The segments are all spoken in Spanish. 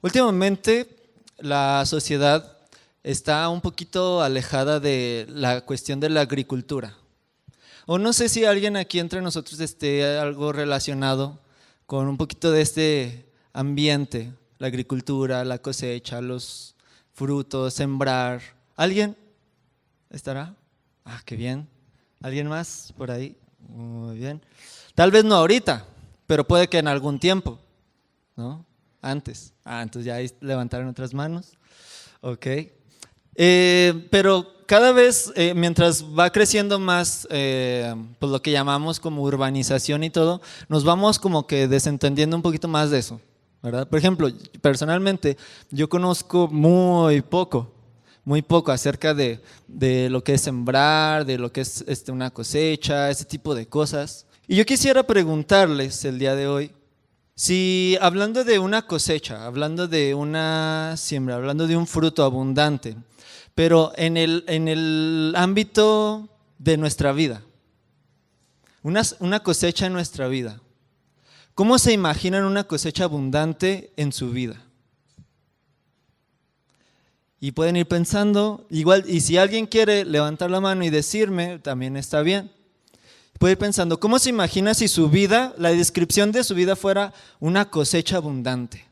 Últimamente la sociedad está un poquito alejada de la cuestión de la agricultura. O no sé si alguien aquí entre nosotros esté algo relacionado con un poquito de este ambiente, la agricultura, la cosecha, los frutos, sembrar. ¿Alguien estará? Ah, qué bien. ¿Alguien más por ahí? Muy bien. Tal vez no ahorita, pero puede que en algún tiempo, ¿no? Antes. Entonces ya ahí levantaron otras manos. Ok. Pero cada vez, mientras va creciendo más, pues lo que llamamos como urbanización y todo, nos vamos como que desentendiendo un poquito más de eso, ¿verdad? Por ejemplo, personalmente, yo conozco muy poco acerca de lo que es sembrar, de lo que es una cosecha, ese tipo de cosas. Y yo quisiera preguntarles el día de hoy, si hablando de una cosecha, hablando de una siembra, hablando de un fruto abundante, pero en el ámbito de nuestra vida, una cosecha en nuestra vida, ¿cómo se imaginan una cosecha abundante en su vida? Y pueden ir pensando, igual, y si alguien quiere levantar la mano y decirme, también está bien. Puede ir pensando, ¿cómo se imagina si su vida, la descripción de su vida fuera una cosecha abundante?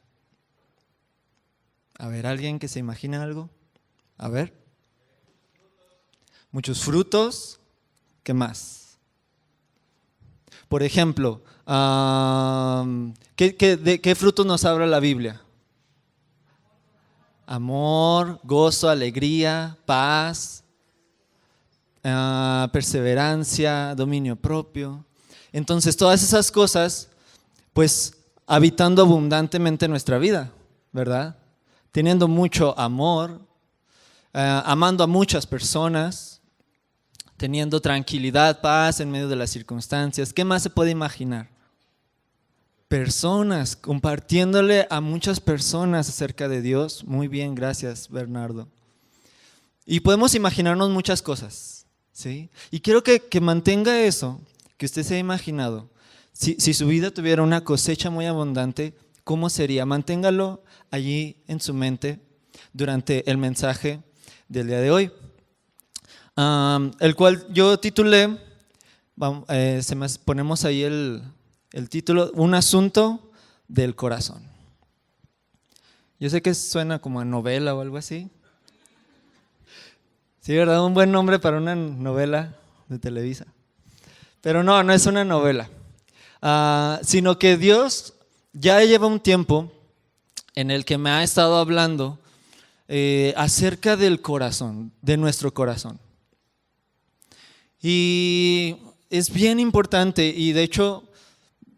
A ver, ¿alguien que se imagina algo? A ver. Muchos frutos. ¿Qué más? Por ejemplo, ¿de qué frutos nos habla la Biblia? Amor, gozo, alegría, paz, perseverancia, dominio propio. Entonces todas esas cosas, pues habitando abundantemente en nuestra vida, ¿verdad? Teniendo mucho amor, amando a muchas personas, teniendo tranquilidad, paz en medio de las circunstancias. ¿Qué más se puede imaginar? Personas, compartiéndole a muchas personas acerca de Dios. Muy bien, gracias Bernardo. Y podemos imaginarnos muchas cosas, ¿sí? Y quiero que mantenga eso, que usted se ha imaginado. Si su vida tuviera una cosecha muy abundante, ¿cómo sería? Manténgalo allí en su mente durante el mensaje del día de hoy, el cual yo titulé, ponemos ahí el título, un asunto del corazón. Yo sé que suena como a novela o algo así. Sí, ¿verdad? Un buen nombre para una novela de Televisa. Pero no es una novela, sino que Dios ya lleva un tiempo en el que me ha estado hablando acerca del corazón, de nuestro corazón. Y es bien importante, y de hecho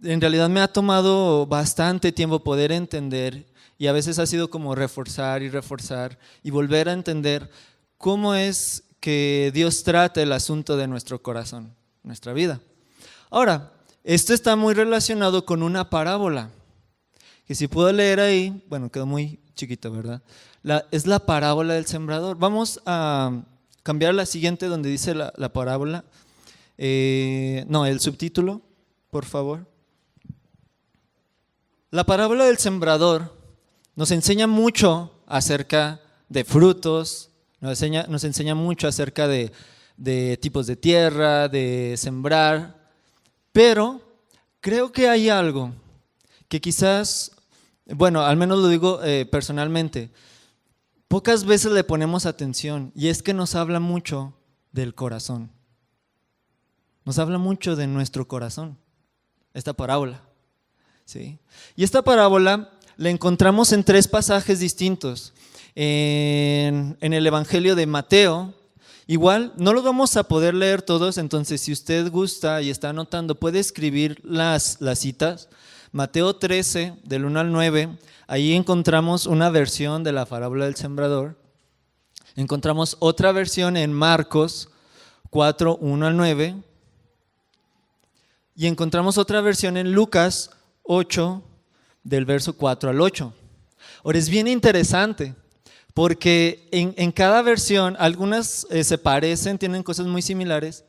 en realidad me ha tomado bastante tiempo poder entender, y a veces ha sido como reforzar y volver a entender cómo es que Dios trata el asunto de nuestro corazón, nuestra vida. Ahora, esto está muy relacionado con una parábola, que si puedo leer ahí, bueno, quedó muy chiquito, ¿verdad? Es la parábola del sembrador. Vamos a cambiar la siguiente donde dice la parábola. El subtítulo, por favor. La parábola del sembrador nos enseña mucho acerca de frutos, nos enseña mucho acerca de tipos de tierra, de sembrar, pero creo que hay algo que quizás, bueno, al menos lo digo personalmente, pocas veces le ponemos atención, y es que nos habla mucho del corazón. Nos habla mucho de nuestro corazón, esta parábola. ¿Sí? Y esta parábola la encontramos en 3 pasajes distintos. En el Evangelio de Mateo, igual no los vamos a poder leer todos, entonces si usted gusta y está anotando, puede escribir las citas. Mateo 13, del 1 al 9, ahí encontramos una versión de la parábola del sembrador. Encontramos otra versión en Marcos 4, 1 al 9. Y encontramos otra versión en Lucas 8, del verso 4 al 8. Ahora es bien interesante porque en cada versión, algunas se parecen, tienen cosas muy similares,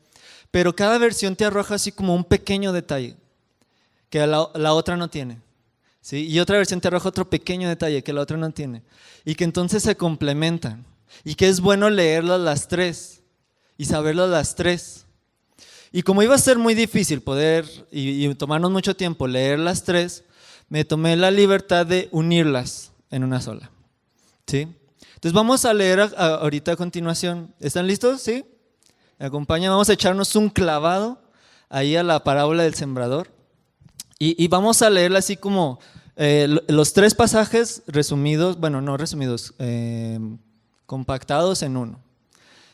pero cada versión te arroja así como un pequeño detalle que la otra no tiene. ¿sí? Y otra versión te arroja otro pequeño detalle que la otra no tiene. Y que entonces se complementan. Y que es bueno leerlas las tres y saberlas las tres. Y como iba a ser muy difícil poder y tomarnos mucho tiempo leer las tres, me tomé la libertad de unirlas en una sola. ¿Sí? Entonces vamos a leer ahorita a continuación. ¿Están listos? ¿Sí? ¿Me acompañan? Vamos a echarnos un clavado ahí a la parábola del sembrador. Y vamos a leerla así como los tres pasajes resumidos, bueno, no resumidos, compactados en uno.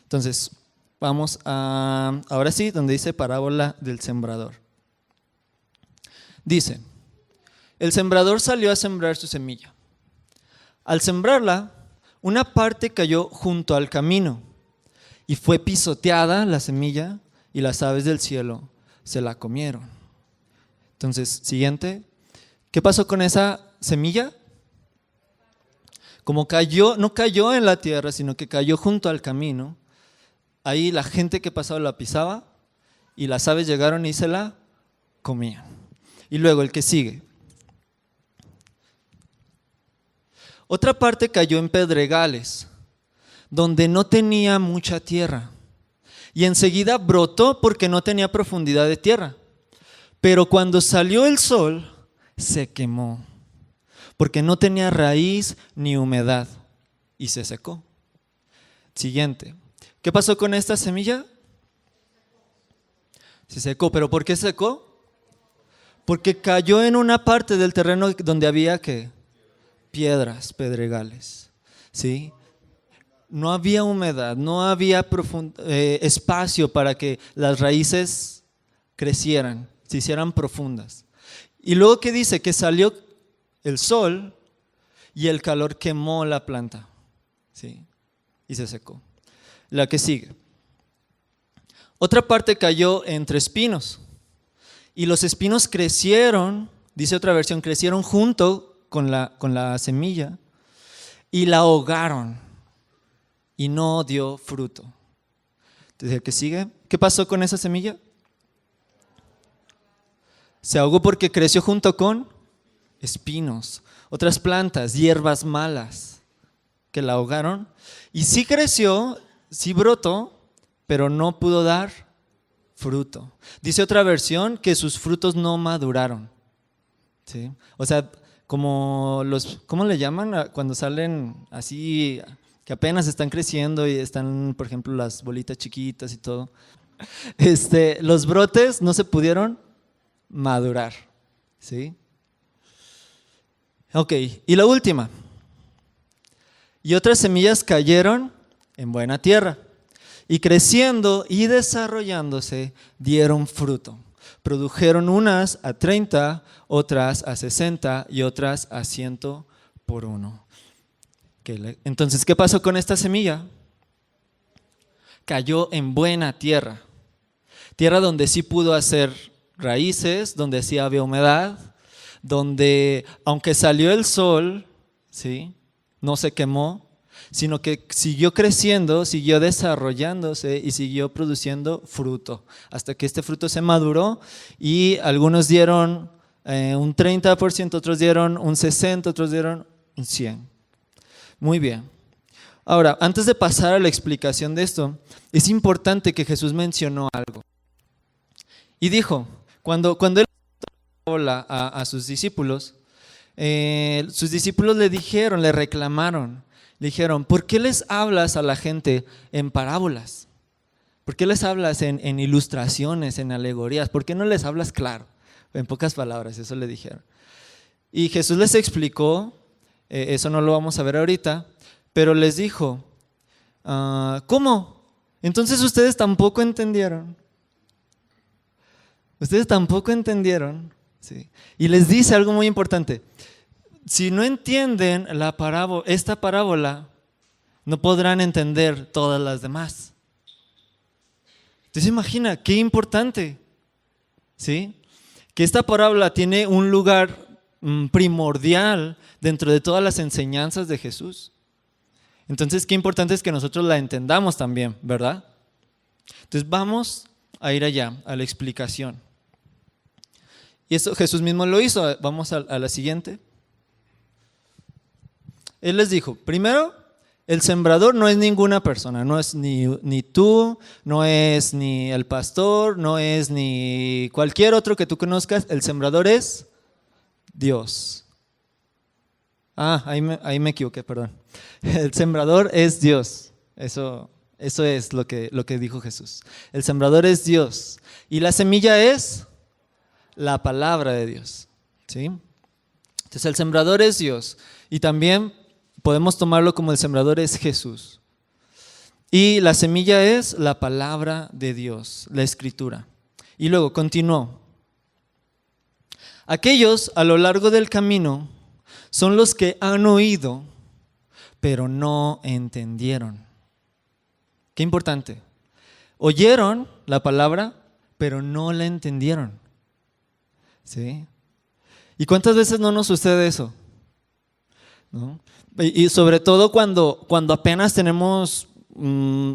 Entonces, vamos a, ahora sí, donde dice parábola del sembrador. Dice, el sembrador salió a sembrar su semilla. Al sembrarla, una parte cayó junto al camino y fue pisoteada la semilla y las aves del cielo se la comieron. Entonces, siguiente, ¿qué pasó con esa semilla? Como cayó, no cayó en la tierra, sino que cayó junto al camino, ahí la gente que pasaba la pisaba y las aves llegaron y se la comían. Y luego el que sigue. Otra parte cayó en pedregales, donde no tenía mucha tierra, y enseguida brotó porque no tenía profundidad de tierra. Pero cuando salió el sol, se quemó, porque no tenía raíz ni humedad, y se secó. Siguiente. ¿Qué pasó con esta semilla? Se secó. ¿Pero por qué se secó? Porque cayó en una parte del terreno donde había ¿qué? Piedras, pedregales. ¿Sí? No había humedad, no había espacio para que las raíces crecieran, se hicieran profundas. Y luego que dice que salió el sol y el calor quemó la planta, ¿sí? Y se secó. La que sigue. Otra parte cayó entre espinos y los espinos crecieron, dice otra versión, crecieron junto con la semilla y la ahogaron y no dio fruto. Entonces el que sigue, ¿qué pasó con esa semilla? Se ahogó porque creció junto con espinos, otras plantas, hierbas malas que la ahogaron. Y sí creció, sí brotó, pero no pudo dar fruto. Dice otra versión que sus frutos no maduraron. ¿Sí? O sea, como ¿cómo le llaman cuando salen así, que apenas están creciendo y están, por ejemplo, las bolitas chiquitas y todo? Los brotes no se pudieron madurar, ¿sí? Ok, y la última. Y otras semillas cayeron en buena tierra, y creciendo y desarrollándose dieron fruto. Produjeron unas a 30, otras a 60 y otras a 100 por uno. Entonces, ¿qué pasó con esta semilla? Cayó en buena tierra. Tierra donde sí pudo hacer raíces, donde sí había humedad, donde aunque salió el sol, ¿sí? No se quemó, sino que siguió creciendo, siguió desarrollándose y siguió produciendo fruto, hasta que este fruto se maduró y algunos dieron un 30%, otros dieron un 60%, otros dieron un 100%. Muy bien. Ahora, antes de pasar a la explicación de esto, es importante que Jesús mencionó algo. Y dijo, cuando él habla a sus discípulos le dijeron, le reclamaron, le dijeron, ¿por qué les hablas a la gente en parábolas? ¿Por qué les hablas en ilustraciones, en alegorías? ¿Por qué no les hablas claro? En pocas palabras, eso le dijeron. Y Jesús les explicó, eso no lo vamos a ver ahorita, pero les dijo, ¿cómo? Entonces ustedes tampoco entendieron. Ustedes tampoco entendieron. ¿Sí? Y les dice algo muy importante. Si no entienden esta parábola, no podrán entender todas las demás. Entonces imagina, qué importante, ¿sí? Que esta parábola tiene un lugar primordial dentro de todas las enseñanzas de Jesús. Entonces qué importante es que nosotros la entendamos también, ¿verdad? Entonces vamos a ir allá, a la explicación. Y eso Jesús mismo lo hizo. Vamos a la siguiente. Él les dijo, primero, el sembrador no es ninguna persona, no es ni tú, no es ni el pastor, no es ni cualquier otro que tú conozcas. El sembrador es Dios. Ahí me equivoqué, perdón. El sembrador es Dios. Eso es lo que dijo Jesús. El sembrador es Dios. Y la semilla es la palabra de Dios. ¿Sí? Entonces el sembrador es Dios. Y también podemos tomarlo como el sembrador es Jesús. Y la semilla es la palabra de Dios, la escritura. Y luego continuó. Aquellos a lo largo del camino son los que han oído, pero no entendieron. Qué importante. Oyeron la palabra, pero no la entendieron. ¿Sí? ¿Y cuántas veces no nos sucede eso? ¿No? Y sobre todo cuando apenas tenemos,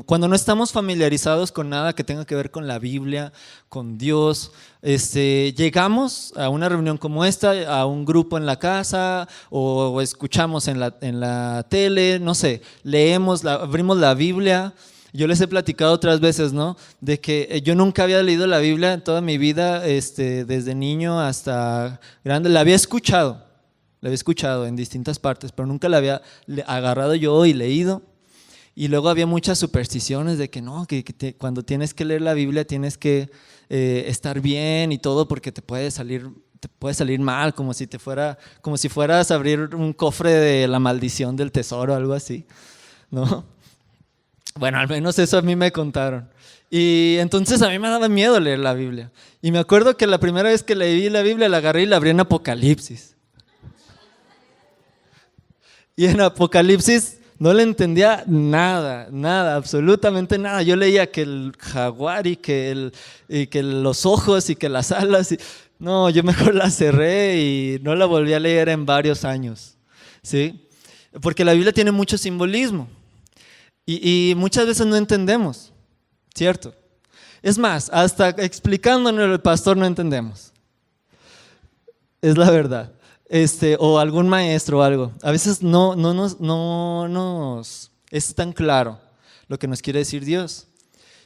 cuando no estamos familiarizados con nada que tenga que ver con la Biblia, con Dios, llegamos a una reunión como esta, a un grupo en la casa o escuchamos en la tele, no sé, leemos, abrimos la Biblia. Yo les he platicado otras veces, ¿no? De que yo nunca había leído la Biblia en toda mi vida, desde niño hasta grande. La había escuchado en distintas partes, pero nunca la había agarrado yo y leído. Y luego había muchas supersticiones de que no, cuando tienes que leer la Biblia tienes que estar bien y todo porque te puede salir mal, como si fueras a abrir un cofre de la maldición del tesoro o algo así, ¿no? Bueno, al menos eso a mí me contaron. Y entonces a mí me daba miedo leer la Biblia. Y me acuerdo que la primera vez que leí la Biblia la agarré y la abrí en Apocalipsis. Y en Apocalipsis no le entendía nada, absolutamente nada. Yo leía que el jaguar y que los ojos y que las alas. No, yo mejor la cerré y no la volví a leer en varios años. ¿Sí? Porque la Biblia tiene mucho simbolismo. Y muchas veces no entendemos, ¿cierto? Es más, hasta explicándonos el pastor no entendemos. Es la verdad. O algún maestro o algo. A veces no nos es tan claro lo que nos quiere decir Dios.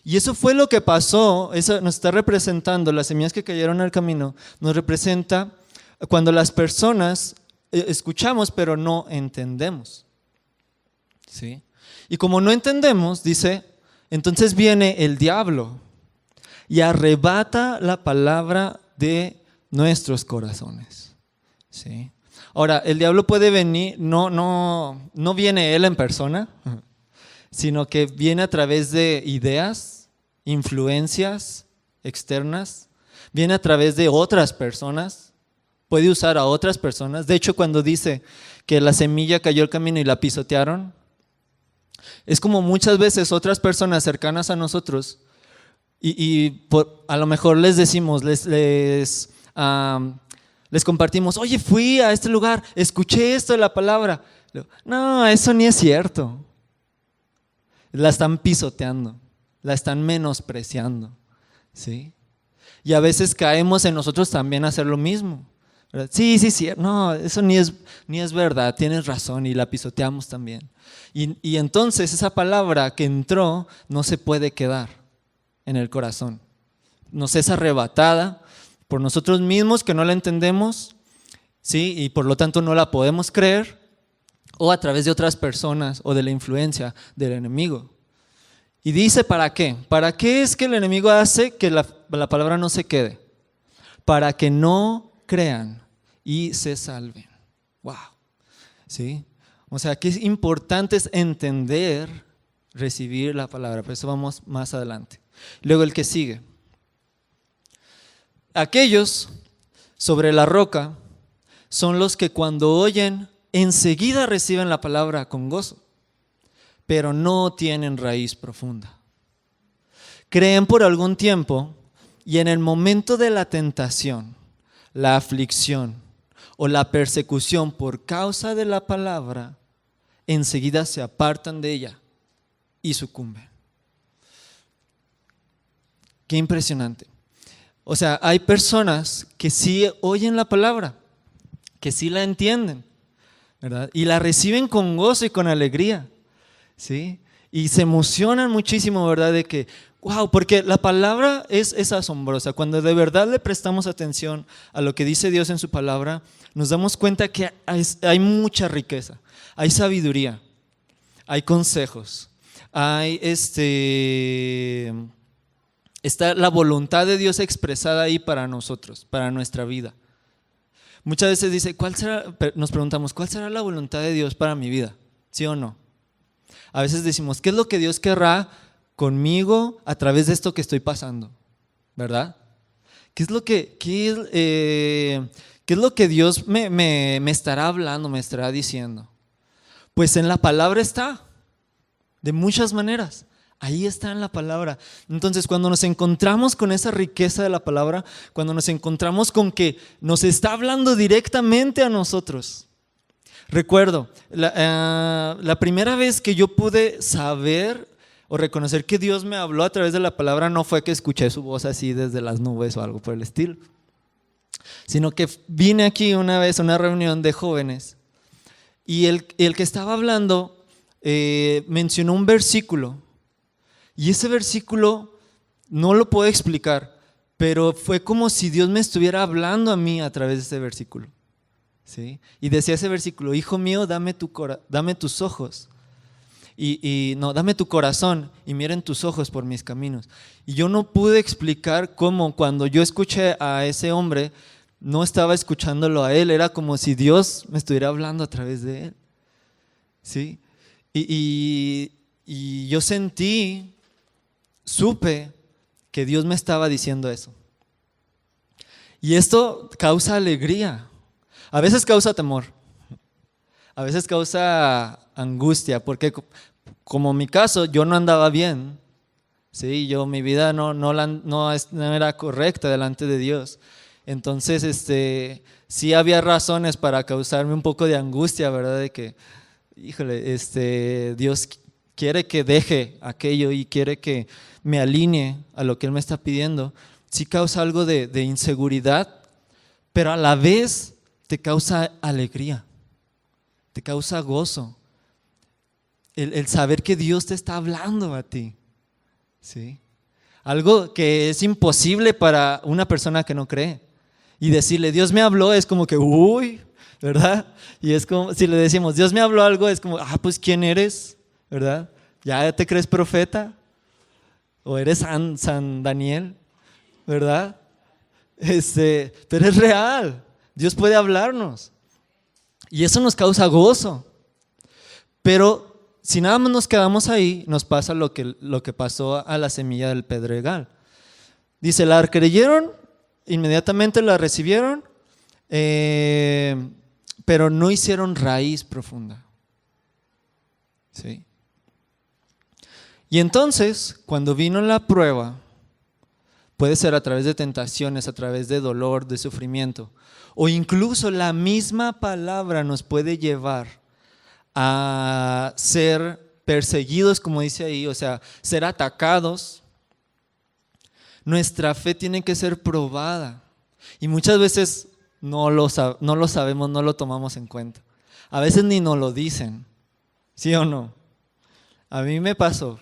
Y eso fue lo que pasó, eso nos está representando, las semillas que cayeron al camino, nos representa cuando las personas escuchamos pero no entendemos. ¿Sí? Y como no entendemos, dice, entonces viene el diablo y arrebata la palabra de nuestros corazones. ¿Sí? Ahora, el diablo puede venir, no viene él en persona, sino que viene a través de ideas, influencias externas, viene a través de otras personas, puede usar a otras personas. De hecho, cuando dice que la semilla cayó al camino y la pisotearon, es como muchas veces otras personas cercanas a nosotros a lo mejor les decimos, les compartimos, oye, fui a este lugar, escuché esto de la palabra. No, eso ni es cierto. La están pisoteando, la están menospreciando, ¿sí? Y a veces caemos en nosotros también a hacer lo mismo. ¿Verdad? Sí, no, eso ni es verdad, tienes razón, y la pisoteamos también. Y entonces esa palabra que entró no se puede quedar en el corazón. Nos es arrebatada por nosotros mismos que no la entendemos, ¿sí? Y por lo tanto no la podemos creer, o a través de otras personas o de la influencia del enemigo. Y dice, ¿para qué? ¿Para qué es que el enemigo hace que la palabra no se quede? Para que no crean y se salven. Wow. ¿Sí? O sea, que es importante es entender, recibir la palabra. Por eso vamos más adelante. Luego el que sigue. Aquellos sobre la roca son los que cuando oyen, enseguida reciben la palabra con gozo, pero no tienen raíz profunda. Creen por algún tiempo y en el momento de la tentación, la aflicción o la persecución por causa de la palabra, enseguida se apartan de ella y sucumben. Qué impresionante. O sea, hay personas que sí oyen la palabra, que sí la entienden, ¿verdad? Y la reciben con gozo y con alegría, ¿sí? Y se emocionan muchísimo, ¿verdad? De que, wow, porque la palabra es asombrosa. Cuando de verdad le prestamos atención a lo que dice Dios en su palabra, nos damos cuenta que hay mucha riqueza, hay sabiduría, hay consejos, hay está la voluntad de Dios expresada ahí para nosotros, para nuestra vida. Muchas veces nos preguntamos, ¿cuál será la voluntad de Dios para mi vida? ¿Sí o no? A veces decimos, ¿qué es lo que Dios querrá conmigo a través de esto que estoy pasando? ¿Verdad? ¿Qué es lo que Dios me estará hablando, me estará diciendo? Pues en la palabra está, de muchas maneras. Ahí está en la palabra. Entonces, cuando nos encontramos con esa riqueza de la palabra, cuando nos encontramos con que nos está hablando directamente a nosotros. Recuerdo, la primera vez que yo pude saber o reconocer que Dios me habló a través de la palabra no fue que escuché su voz así desde las nubes o algo por el estilo, sino que vine aquí una vez a una reunión de jóvenes y el que estaba hablando mencionó un versículo. Y ese versículo no lo puedo explicar, pero fue como si Dios me estuviera hablando a mí a través de ese versículo, ¿sí? Y decía ese versículo, hijo mío, dame tus ojos, dame tu corazón y miren tus ojos por mis caminos. Y yo no pude explicar cómo cuando yo escuché a ese hombre, no estaba escuchándolo a él, era como si Dios me estuviera hablando a través de él, ¿sí? Y yo supe que Dios me estaba diciendo eso. Y esto causa alegría. A veces causa temor. A veces causa angustia, porque como en mi caso, yo no andaba bien. Sí, mi vida no era correcta delante de Dios. Entonces, sí había razones para causarme un poco de angustia, ¿verdad? De que, híjole, Dios quiere que deje aquello y quiere que me alinee a lo que Él me está pidiendo. Sí causa algo de inseguridad, pero a la vez te causa alegría, te causa gozo. El saber que Dios te está hablando a ti, ¿sí? Algo que es imposible para una persona que no cree. Y decirle, Dios me habló, es como que, uy, ¿verdad? Y es como, si le decimos, Dios me habló algo, es como, pues ¿quién eres? ¿Verdad? ¿Ya te crees profeta? ¿O eres San Daniel? ¿Verdad? Pero es real. Dios puede hablarnos. Y eso nos causa gozo. Pero si nada más nos quedamos ahí, nos pasa lo que pasó a la semilla del pedregal. Dice, la creyeron, inmediatamente la recibieron, pero no hicieron raíz profunda. ¿Sí? Y entonces, cuando vino la prueba, puede ser a través de tentaciones, a través de dolor, de sufrimiento, o incluso la misma palabra nos puede llevar a ser perseguidos, como dice ahí, o sea, ser atacados. Nuestra fe tiene que ser probada y muchas veces no lo sabemos, no lo tomamos en cuenta. A veces ni nos lo dicen, ¿sí o no? A mí me pasó.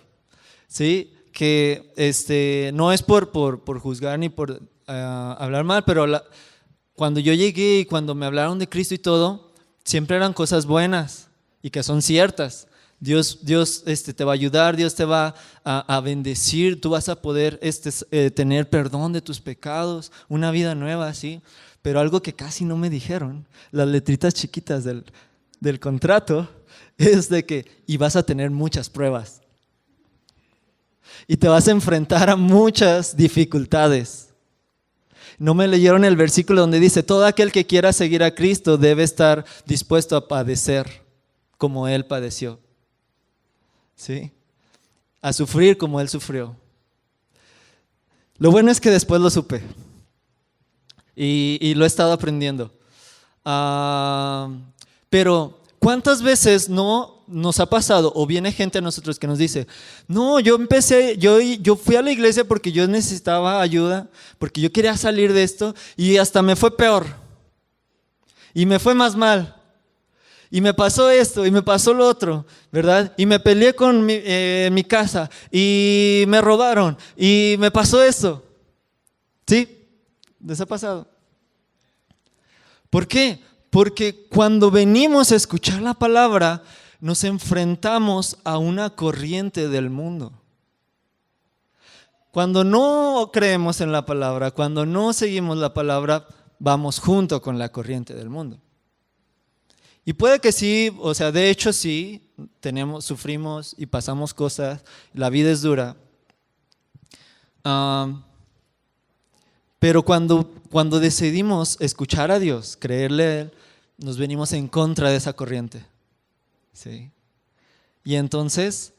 Sí, que no es por juzgar ni por hablar mal, pero cuando yo llegué y cuando me hablaron de Cristo y todo, siempre eran cosas buenas y que son ciertas. Dios te va a ayudar, Dios te va a bendecir, tú vas a poder tener perdón de tus pecados, una vida nueva, ¿sí? Pero algo que casi no me dijeron, las letritas chiquitas del contrato, es de que y vas a tener muchas pruebas. Y te vas a enfrentar a muchas dificultades. No me leyeron el versículo donde dice, todo aquel que quiera seguir a Cristo debe estar dispuesto a padecer como Él padeció. ¿Sí? A sufrir como Él sufrió. Lo bueno es que después lo supe. Y lo he estado aprendiendo. Pero ¿cuántas veces no nos ha pasado, o viene gente a nosotros que nos dice, no, yo fui a la iglesia porque yo necesitaba ayuda, porque yo quería salir de esto y hasta me fue peor. Y me fue más mal. Y me pasó esto y me pasó lo otro, ¿verdad? Y me peleé con mi casa y me robaron y me pasó esto. ¿Sí? ¿Les ha pasado? ¿Por qué? Porque cuando venimos a escuchar la palabra, nos enfrentamos a una corriente del mundo. Cuando no creemos en la palabra, cuando no seguimos la palabra, vamos junto con la corriente del mundo. Y puede que sí, o sea, de hecho sí, sufrimos y pasamos cosas, la vida es dura. Pero cuando decidimos escuchar a Dios, creerle a Él, nos venimos en contra de esa corriente. ¿Sí? Y entonces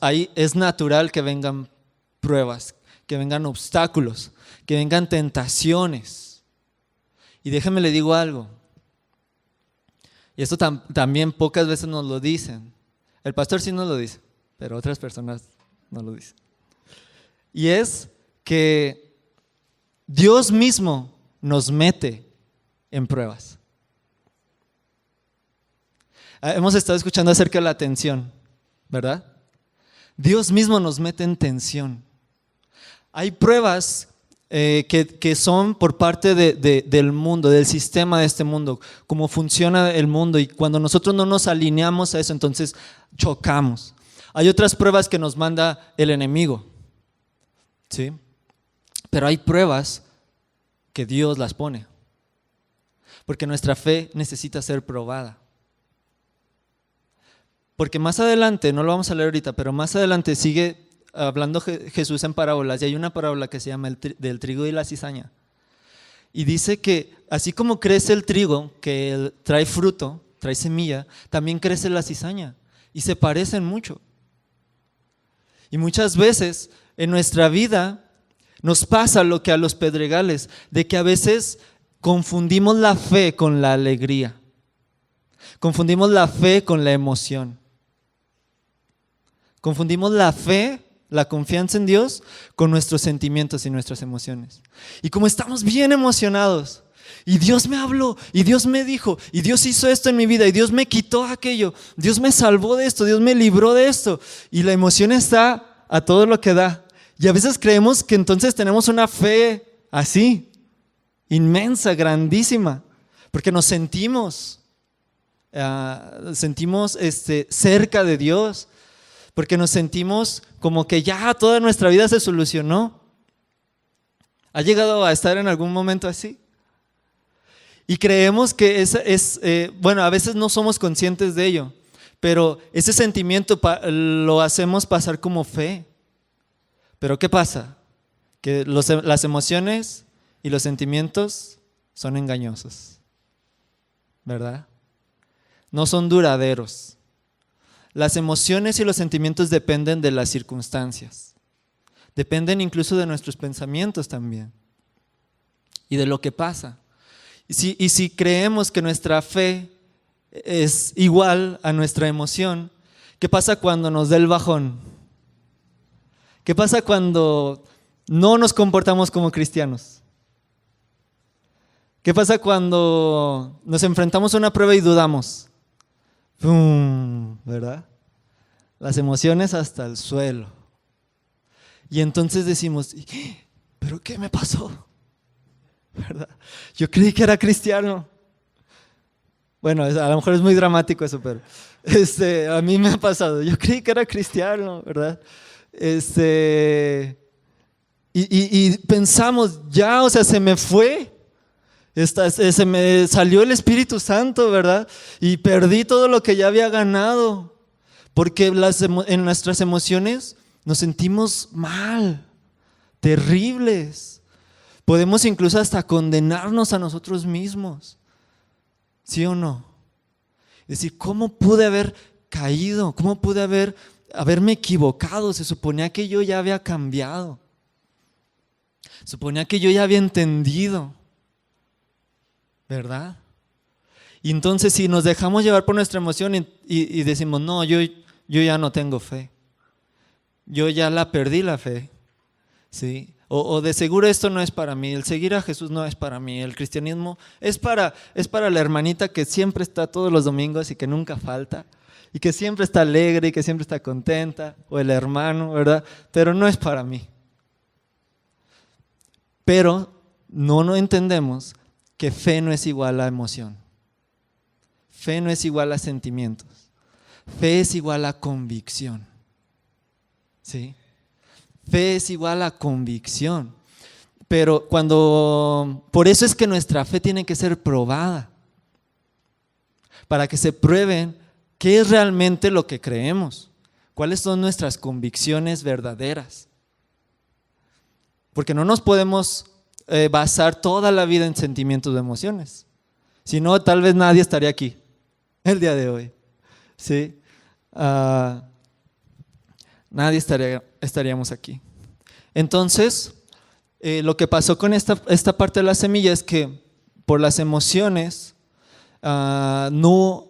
ahí es natural que vengan pruebas, que vengan obstáculos, que vengan tentaciones. Y déjeme le digo algo. Y esto también pocas veces nos lo dicen. El pastor sí nos lo dice, pero otras personas no lo dicen. Y es que Dios mismo nos mete en pruebas. Hemos estado escuchando acerca de la tensión, ¿verdad? Dios mismo nos mete en tensión. Hay pruebas que son por parte del mundo, del sistema de este mundo, cómo funciona el mundo, y cuando nosotros no nos alineamos a eso, entonces chocamos. Hay otras pruebas que nos manda el enemigo, ¿sí? Pero hay pruebas que Dios las pone, porque nuestra fe necesita ser probada. Porque más adelante, no lo vamos a leer ahorita, pero más adelante sigue hablando Jesús en parábolas, y hay una parábola que se llama del trigo y la cizaña. Y dice que así como crece el trigo, que trae fruto, trae semilla, también crece la cizaña, y se parecen mucho. Y muchas veces en nuestra vida nos pasa lo que a los pedregales, de que a veces confundimos la fe con la alegría, confundimos la fe con la emoción, confundimos la fe, la confianza en Dios, con nuestros sentimientos y nuestras emociones. Y como estamos bien emocionados, y Dios me habló, y Dios me dijo, y Dios hizo esto en mi vida, y Dios me quitó aquello, Dios me salvó de esto, Dios me libró de esto, y la emoción está a todo lo que da. Y a veces creemos que entonces tenemos una fe así, inmensa, grandísima, porque nos sentimos cerca de Dios, porque nos sentimos como que ya toda nuestra vida se solucionó. ¿Ha llegado a estar en algún momento así? Y creemos que bueno, a veces no somos conscientes de ello, pero ese sentimiento lo hacemos pasar como fe. Pero ¿qué pasa? Que las emociones y los sentimientos son engañosos, ¿verdad? No son duraderos. Las emociones y los sentimientos dependen de las circunstancias, dependen incluso de nuestros pensamientos también y de lo que pasa. Y si creemos que nuestra fe es igual a nuestra emoción, ¿qué pasa cuando nos da el bajón? ¿Qué pasa cuando no nos comportamos como cristianos? ¿Qué pasa cuando nos enfrentamos a una prueba y dudamos? ¡Pum! ¿Verdad? Las emociones hasta el suelo. Y entonces decimos, ¿pero qué me pasó? ¿Verdad? Yo creí que era cristiano. Bueno, a lo mejor es muy dramático eso, pero a mí me ha pasado. Yo creí que era cristiano, ¿verdad? Y pensamos, ya, o sea, se me fue. Se me salió el Espíritu Santo, ¿verdad? Y perdí todo lo que ya había ganado, porque en nuestras emociones nos sentimos mal, terribles. Podemos incluso hasta condenarnos a nosotros mismos, ¿sí o no? Es decir, ¿cómo pude haber caído? ¿Cómo pude haberme equivocado? Se suponía que yo ya había cambiado, se suponía que yo ya había entendido, ¿verdad? Y entonces si nos dejamos llevar por nuestra emoción y decimos, no, yo ya no tengo fe, yo ya la perdí la fe, ¿sí? O de seguro esto no es para mí, el seguir a Jesús no es para mí, el cristianismo es para la hermanita que siempre está todos los domingos y que nunca falta, y que siempre está alegre y que siempre está contenta, o el hermano, ¿verdad? Pero no es para mí. Pero no entendemos que fe no es igual a emoción, fe no es igual a sentimientos, fe es igual a convicción, ¿sí? Fe es igual a convicción, pero por eso es que nuestra fe tiene que ser probada, para que se prueben qué es realmente lo que creemos, cuáles son nuestras convicciones verdaderas, porque no nos podemos basar toda la vida en sentimientos o emociones, si no tal vez nadie estaría aquí el día de hoy, ¿sí? Nadie estaríamos aquí. Entonces, lo que pasó con esta parte de la semilla es que por las emociones no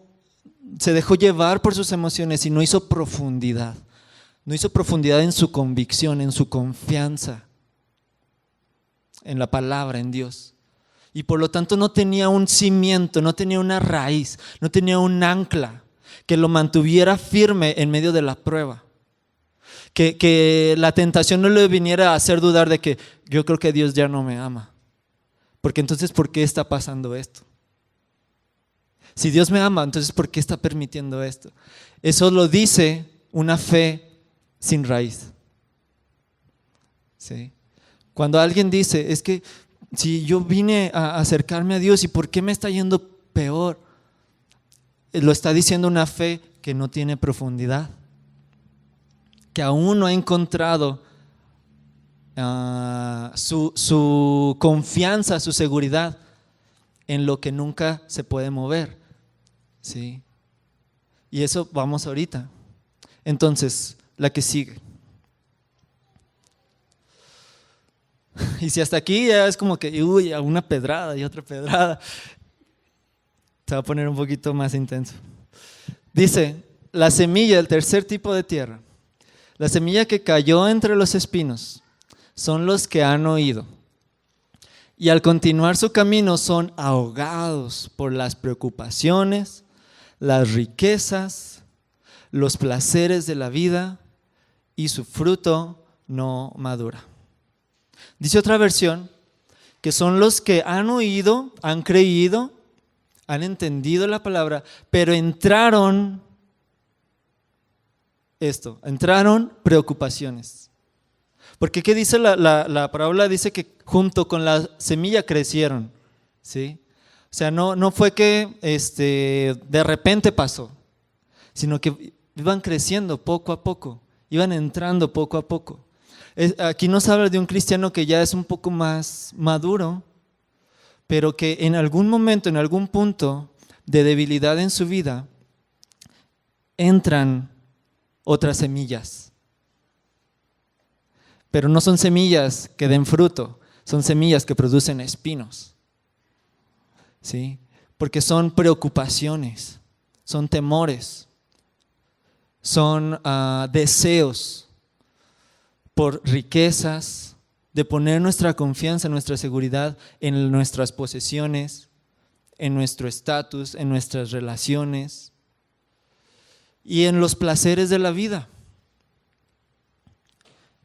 se dejó llevar por sus emociones y no hizo profundidad. No hizo profundidad en su convicción, en su confianza, en la palabra, en Dios. Y por lo tanto no tenía un cimiento, no tenía una raíz, no tenía un ancla que lo mantuviera firme en medio de la prueba. Que la tentación no le viniera a hacer dudar de que yo creo que Dios ya no me ama. Porque entonces, ¿por qué está pasando esto? Si Dios me ama, entonces ¿por qué está permitiendo esto? Eso lo dice una fe sin raíz, ¿sí? Cuando alguien dice, es que si yo vine a acercarme a Dios, ¿y por qué me está yendo peor? Lo está diciendo una fe que no tiene profundidad, que aún no ha encontrado su confianza, su seguridad en lo que nunca se puede mover, ¿sí? Y eso vamos ahorita. Entonces, la que sigue. Y si hasta aquí ya es como que, uy, una pedrada y otra pedrada, se va a poner un poquito más intenso. Dice, la semilla, el tercer tipo de tierra. La semilla que cayó entre los espinos son los que han oído y al continuar su camino son ahogados por las preocupaciones, las riquezas, los placeres de la vida y su fruto no madura. Dice otra versión que son los que han oído, han creído, han entendido la palabra, pero entraron preocupaciones. Porque ¿qué dice la parábola? Dice que junto con la semilla crecieron, ¿sí? O sea, no fue que de repente pasó, sino que iban creciendo poco a poco, iban entrando poco a poco. Aquí nos habla de un cristiano que ya es un poco más maduro, pero que en algún momento, en algún punto de debilidad en su vida, entran otras semillas. Pero no son semillas que den fruto, son semillas que producen espinos, ¿sí? Porque son preocupaciones, son temores, son deseos por riquezas, de poner nuestra confianza, nuestra seguridad en nuestras posesiones, en nuestro estatus, en nuestras relaciones y en los placeres de la vida,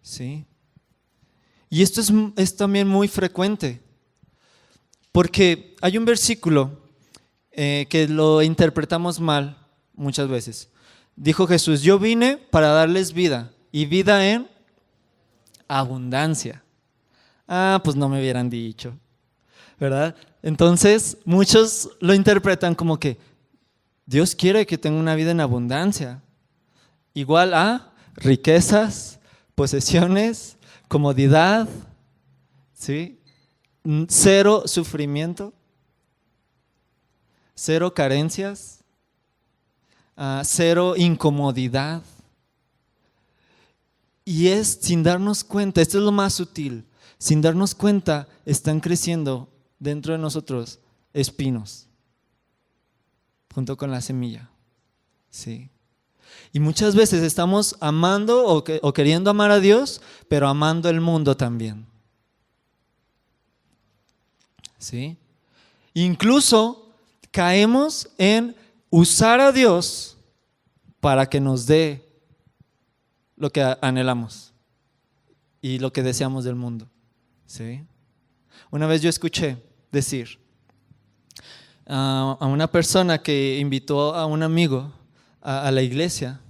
¿sí? Y esto es también muy frecuente, porque hay un versículo que lo interpretamos mal muchas veces. Dijo Jesús, yo vine para darles vida, y vida en abundancia. Pues no me hubieran dicho, ¿verdad? Entonces muchos lo interpretan como que Dios quiere que tenga una vida en abundancia, igual a riquezas, posesiones, comodidad, ¿sí? Cero sufrimiento, cero carencias, cero incomodidad. Y es sin darnos cuenta, esto es lo más sutil, sin darnos cuenta están creciendo dentro de nosotros espinos. junto con la semilla. Sí. Y muchas veces estamos amando o queriendo amar a Dios, pero amando el mundo también. ¿Sí? Incluso caemos en usar a Dios para que nos dé lo que anhelamos y lo que deseamos del mundo. ¿Sí? Una vez yo escuché decir a una persona que invitó a un amigo a la iglesia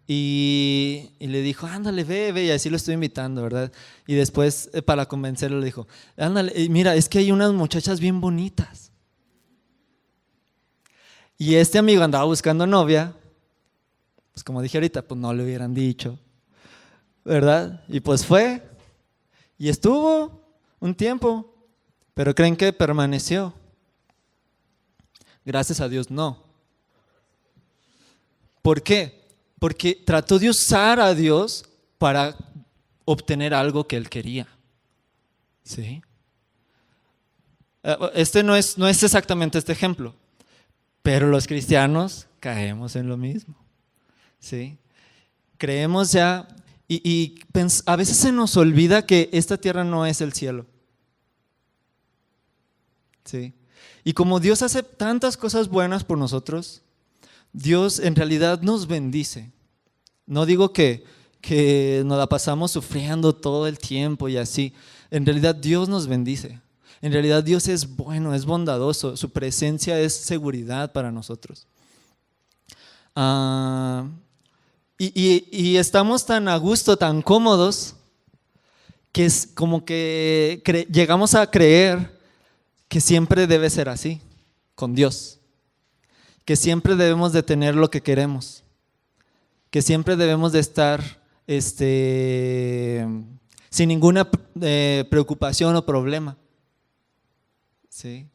y le dijo, ándale, ve, y así lo estoy invitando, ¿verdad? Y después, para convencerlo, le dijo, ándale, mira, es que hay unas muchachas bien bonitas. Y este amigo andaba buscando novia, pues como dije ahorita, pues no le hubieran dicho, ¿verdad? Y pues fue, y estuvo un tiempo, pero ¿creen que permaneció? Gracias a Dios, no. ¿Por qué? Porque trató de usar a Dios para obtener algo que él quería. ¿Sí? Este no es exactamente este ejemplo, pero los cristianos caemos en lo mismo. ¿Sí? Creemos ya y a veces se nos olvida que esta tierra no es el cielo. ¿Sí? Y como Dios hace tantas cosas buenas por nosotros, Dios en realidad nos bendice. No digo que nos la pasamos sufriendo todo el tiempo y así. En realidad Dios nos bendice. En realidad Dios es bueno, es bondadoso. Su presencia es seguridad para nosotros. Y estamos tan a gusto, tan cómodos, que es como que llegamos a creer que siempre debe ser así, con Dios. Que siempre debemos de tener lo que queremos, que siempre debemos de estar sin ninguna preocupación o problema. ¿Sí?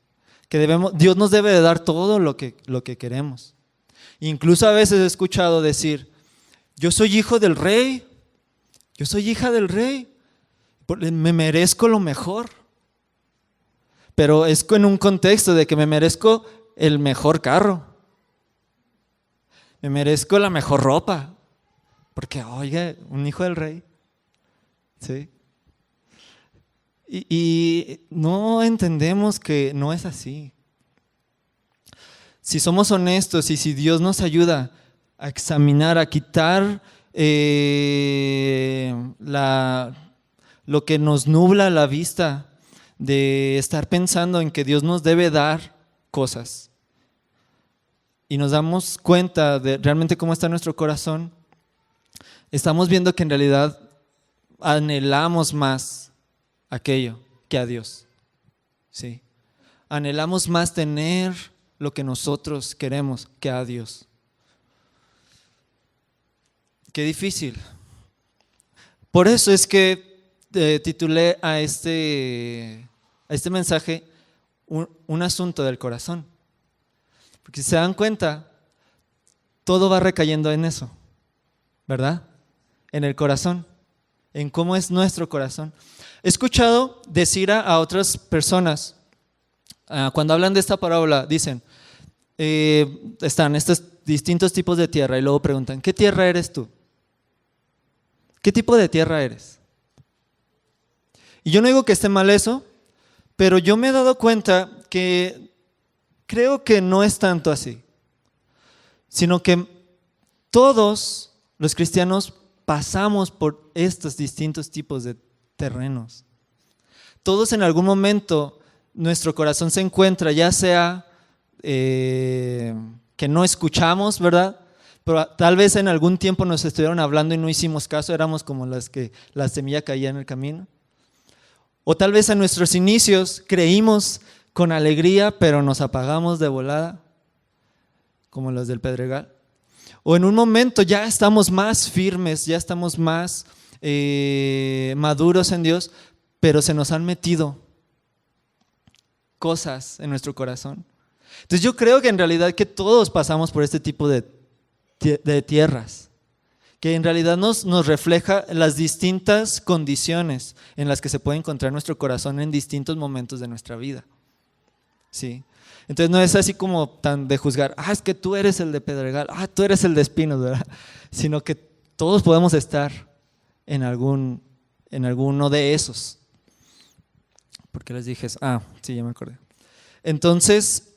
Que Dios nos debe de dar todo lo que queremos. Incluso a veces he escuchado decir, yo soy hijo del rey, yo soy hija del rey, me merezco lo mejor. Pero es en un contexto de que me merezco el mejor carro. Me merezco la mejor ropa, porque, oiga, un hijo del rey, ¿sí? Y no entendemos que no es así. Si somos honestos y si Dios nos ayuda a examinar, a quitar lo que nos nubla la vista de estar pensando en que Dios nos debe dar cosas, y nos damos cuenta de realmente cómo está nuestro corazón, estamos viendo que en realidad anhelamos más aquello que a Dios. ¿Sí? Anhelamos más tener lo que nosotros queremos que a Dios. Qué difícil. Por eso es que titulé a este mensaje un asunto del corazón. Porque si se dan cuenta, todo va recayendo en eso, ¿verdad? En el corazón, en cómo es nuestro corazón. He escuchado decir a otras personas, cuando hablan de esta parábola, dicen, están estos distintos tipos de tierra y luego preguntan, ¿qué tierra eres tú? ¿Qué tipo de tierra eres? Y yo no digo que esté mal eso, pero yo me he dado cuenta que creo que no es tanto así, sino que todos los cristianos pasamos por estos distintos tipos de terrenos. Todos en algún momento nuestro corazón se encuentra, ya sea que no escuchamos, ¿verdad? Pero tal vez en algún tiempo nos estuvieron hablando y no hicimos caso, éramos como las que la semilla caía en el camino. O tal vez en nuestros inicios creímos con alegría, pero nos apagamos de volada, como los del Pedregal. O en un momento ya estamos más firmes, ya estamos más maduros en Dios, pero se nos han metido cosas en nuestro corazón. Entonces yo creo que en realidad que todos pasamos por este tipo de tierras, que en realidad nos refleja las distintas condiciones en las que se puede encontrar nuestro corazón en distintos momentos de nuestra vida. ¿Sí? Entonces no es así como tan de juzgar, es que tú eres el de Pedregal, tú eres el de Espinos, ¿verdad? Sino que todos podemos estar en alguno de esos. ¿Por qué les dije eso? Sí, ya me acordé. Entonces,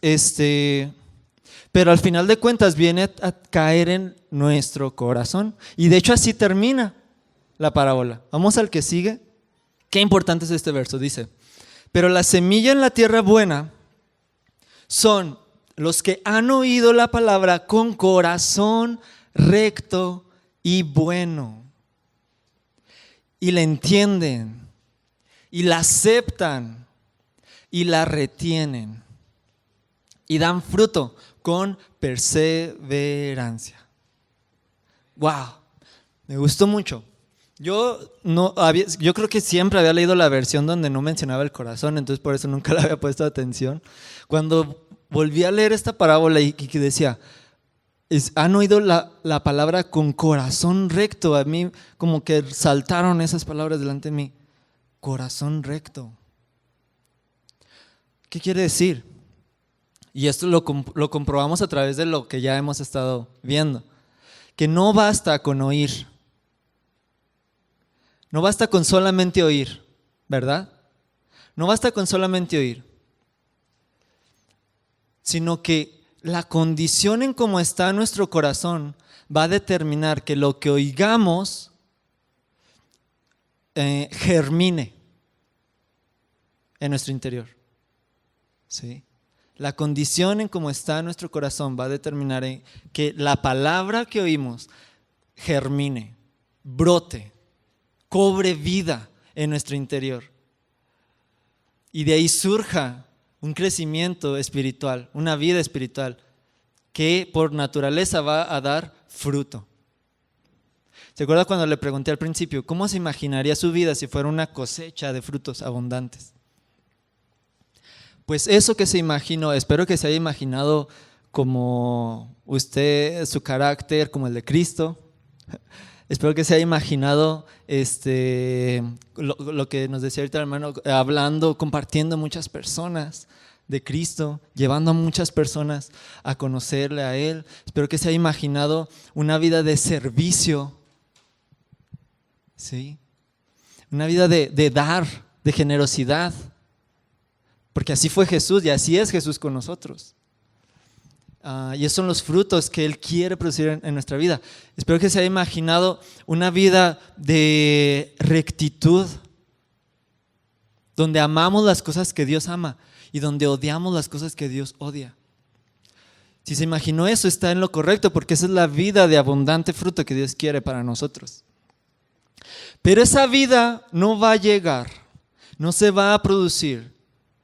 pero al final de cuentas viene a caer en nuestro corazón. Y de hecho así termina la parábola. Vamos al que sigue. Qué importante es este verso, dice: pero la semilla en la tierra buena son los que han oído la palabra con corazón recto y bueno, y la entienden, y la aceptan, y la retienen, y dan fruto con perseverancia. ¡Wow! Me gustó mucho. Yo creo que siempre había leído la versión donde no mencionaba el corazón, entonces por eso nunca le había puesto atención. Cuando volví a leer esta parábola y que decía, han oído la palabra con corazón recto, a mí como que saltaron esas palabras delante de mí. Corazón recto. ¿Qué quiere decir? Y esto lo comprobamos a través de lo que ya hemos estado viendo. Que no basta con oír. No basta con solamente oír, ¿verdad? No basta con solamente oír, sino que la condición en cómo está nuestro corazón va a determinar que lo que oigamos germine en nuestro interior. ¿Sí? La condición en cómo está nuestro corazón va a determinar que la palabra que oímos germine, brote, cobre vida en nuestro interior. Y de ahí surja un crecimiento espiritual, una vida espiritual que por naturaleza va a dar fruto. ¿Se acuerda cuando le pregunté al principio cómo se imaginaría su vida si fuera una cosecha de frutos abundantes? Pues eso que se imaginó, espero que se haya imaginado como usted, su carácter, como el de Cristo. Espero que se haya imaginado lo que nos decía ahorita el hermano, hablando, compartiendo muchas personas de Cristo, llevando a muchas personas a conocerle a Él. Espero que se haya imaginado una vida de servicio, ¿sí? Una vida de dar, de generosidad, porque así fue Jesús y así es Jesús con nosotros. Y esos son los frutos que Él quiere producir en nuestra vida. Espero que se haya imaginado una vida de rectitud, donde amamos las cosas que Dios ama y donde odiamos las cosas que Dios odia. Si se imaginó eso, está en lo correcto, porque esa es la vida de abundante fruto que Dios quiere para nosotros. Pero esa vida no va a llegar, no se va a producir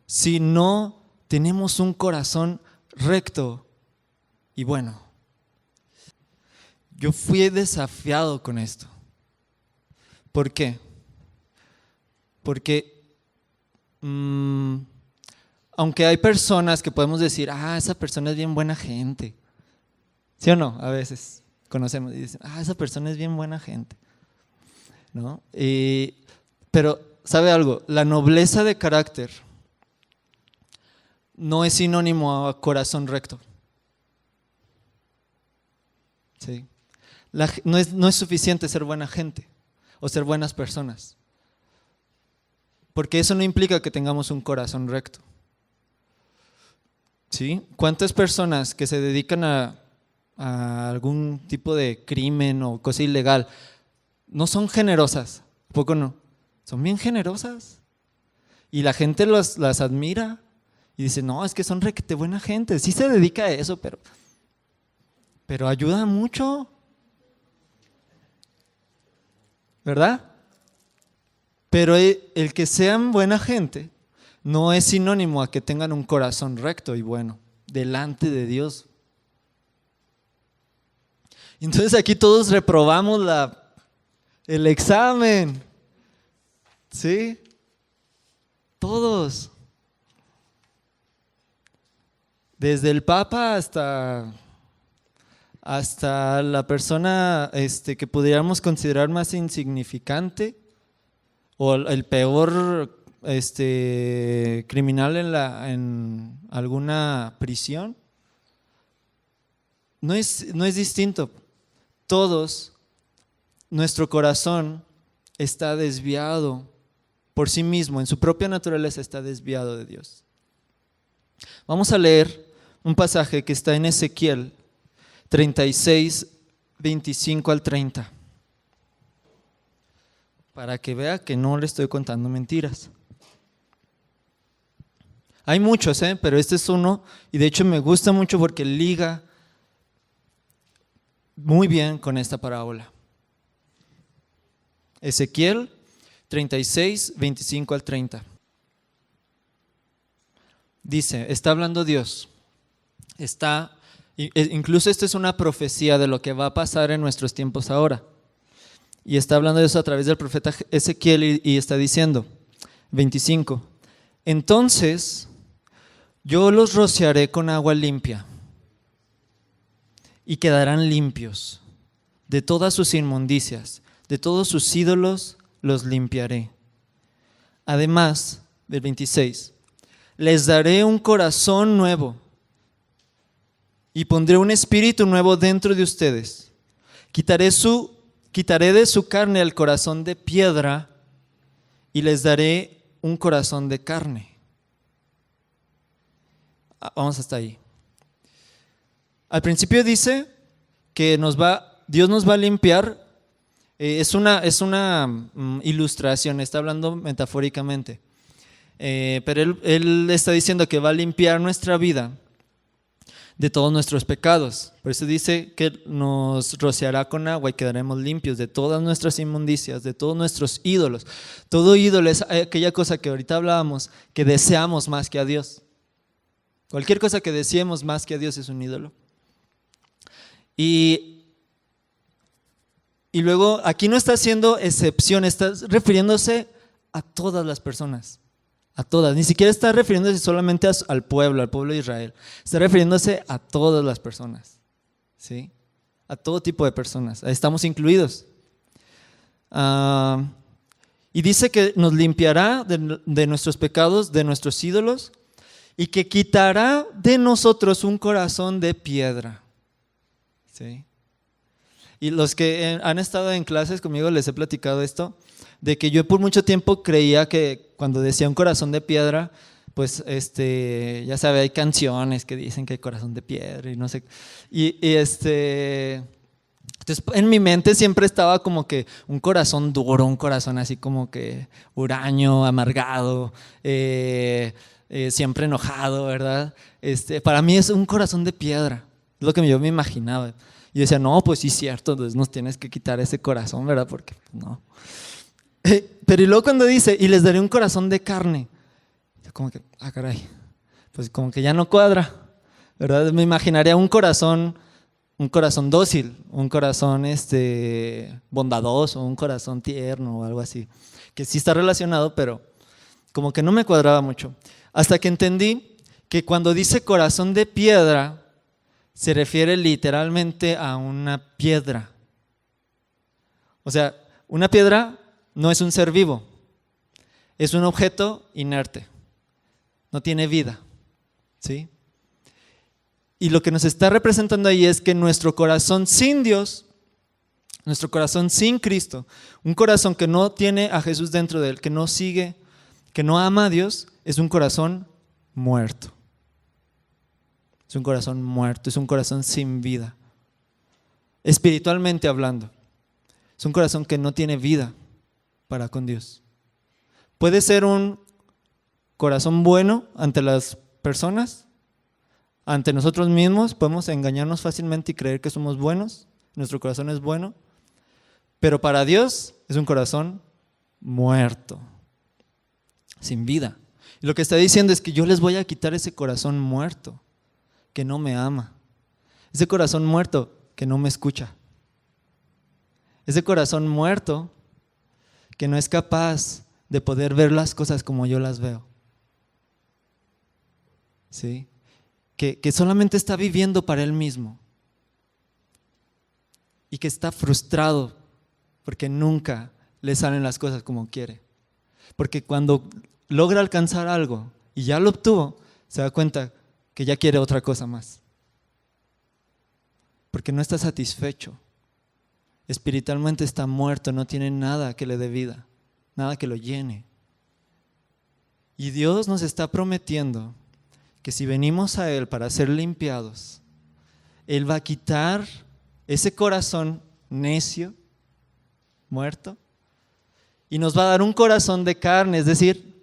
si no tenemos un corazón recto y bueno. Yo fui desafiado con esto. ¿Por qué? Porque aunque hay personas que podemos decir, esa persona es bien buena gente, ¿sí o no? A veces conocemos y dicen, esa persona es bien buena gente, ¿no? Pero, ¿sabe algo? La nobleza de carácter no es sinónimo a corazón recto. ¿Sí? No es suficiente ser buena gente o ser buenas personas, porque eso no implica que tengamos un corazón recto. ¿Sí? ¿Cuántas personas que se dedican a algún tipo de crimen o cosa ilegal no son generosas? ¿A poco no? Son bien generosas y la gente las admira y dice, no, es que son requete buena gente, sí se dedica a eso, pero ayuda mucho, ¿verdad? Pero el que sean buena gente no es sinónimo a que tengan un corazón recto y bueno delante de Dios. Entonces aquí todos reprobamos el examen, ¿sí? Todos. Desde el Papa hasta la persona que pudiéramos considerar más insignificante o el peor criminal en alguna prisión, no es distinto. Todos, nuestro corazón está desviado por sí mismo, en su propia naturaleza está desviado de Dios. Vamos a leer un pasaje que está en Ezequiel 36, 25 al 30, para que vea que no le estoy contando mentiras. Hay muchos, pero este es uno, y de hecho me gusta mucho porque liga muy bien con esta parábola. Ezequiel 36, 25 al 30. Dice, está hablando Dios, incluso esta es una profecía de lo que va a pasar en nuestros tiempos ahora. Y está hablando de eso a través del profeta Ezequiel y está diciendo, 25, entonces yo los rociaré con agua limpia y quedarán limpios de todas sus inmundicias, de todos sus ídolos los limpiaré. Además, del 26, les daré un corazón nuevo y pondré un espíritu nuevo dentro de ustedes. Quitaré de su carne el corazón de piedra y les daré un corazón de carne. Vamos hasta ahí. Al principio dice que Dios nos va a limpiar. Es una ilustración, está hablando metafóricamente. Pero él está diciendo que va a limpiar nuestra vida de todos nuestros pecados. Por eso dice que nos rociará con agua y quedaremos limpios de todas nuestras inmundicias, de todos nuestros ídolos. Todo ídolo es aquella cosa que ahorita hablábamos, que deseamos más que a Dios. Cualquier cosa que deseemos más que a Dios es un ídolo. Y luego aquí no está haciendo excepción, está refiriéndose a todas las personas. A todas, ni siquiera está refiriéndose solamente al pueblo de Israel, está refiriéndose a todas las personas, ¿sí? A todo tipo de personas, estamos incluidos. Y dice que nos limpiará de nuestros pecados, de nuestros ídolos, y que quitará de nosotros un corazón de piedra, ¿sí? Y los que han estado en clases conmigo les he platicado esto, de que yo por mucho tiempo creía que cuando decía un corazón de piedra, pues ya sabe, hay canciones que dicen que hay corazón de piedra y no sé. Entonces en mi mente siempre estaba como que un corazón duro, un corazón así como que huraño, amargado, siempre enojado, ¿verdad? Para mí es un corazón de piedra, es lo que yo me imaginaba. Y decía, no, pues sí es cierto, entonces nos tienes que quitar ese corazón, ¿verdad? Porque pues, no. Pero y luego cuando dice, y les daré un corazón de carne, como que, caray, pues como que ya no cuadra, ¿verdad? Me imaginaría un corazón dócil, un corazón bondadoso, un corazón tierno o algo así, que sí está relacionado, pero como que no me cuadraba mucho. Hasta que entendí que cuando dice corazón de piedra, se refiere literalmente a una piedra. O sea, una piedra no es un ser vivo, es un objeto inerte, no tiene vida, ¿sí? Y lo que nos está representando ahí es que nuestro corazón sin Dios, nuestro corazón sin Cristo, un corazón que no tiene a Jesús dentro de él, que no sigue, que no ama a Dios, es un corazón muerto. Es un corazón muerto, es un corazón sin vida. Espiritualmente hablando, es un corazón que no tiene vida para con Dios. Puede ser un corazón bueno ante las personas, ante nosotros mismos, podemos engañarnos fácilmente y creer que somos buenos, nuestro corazón es bueno, pero para Dios es un corazón muerto, sin vida. Y lo que está diciendo es que yo les voy a quitar ese corazón muerto, que no me ama, ese corazón muerto que no me escucha, ese corazón muerto que no es capaz de poder ver las cosas como yo las veo, ¿sí? Que solamente está viviendo para él mismo y que está frustrado porque nunca le salen las cosas como quiere. Porque cuando logra alcanzar algo y ya lo obtuvo, se da cuenta que ya quiere otra cosa más. Porque no está satisfecho. Espiritualmente está muerto, no tiene nada que le dé vida, nada que lo llene. Y Dios nos está prometiendo que si venimos a Él para ser limpiados, Él va a quitar ese corazón necio, muerto, y nos va a dar un corazón de carne, es decir,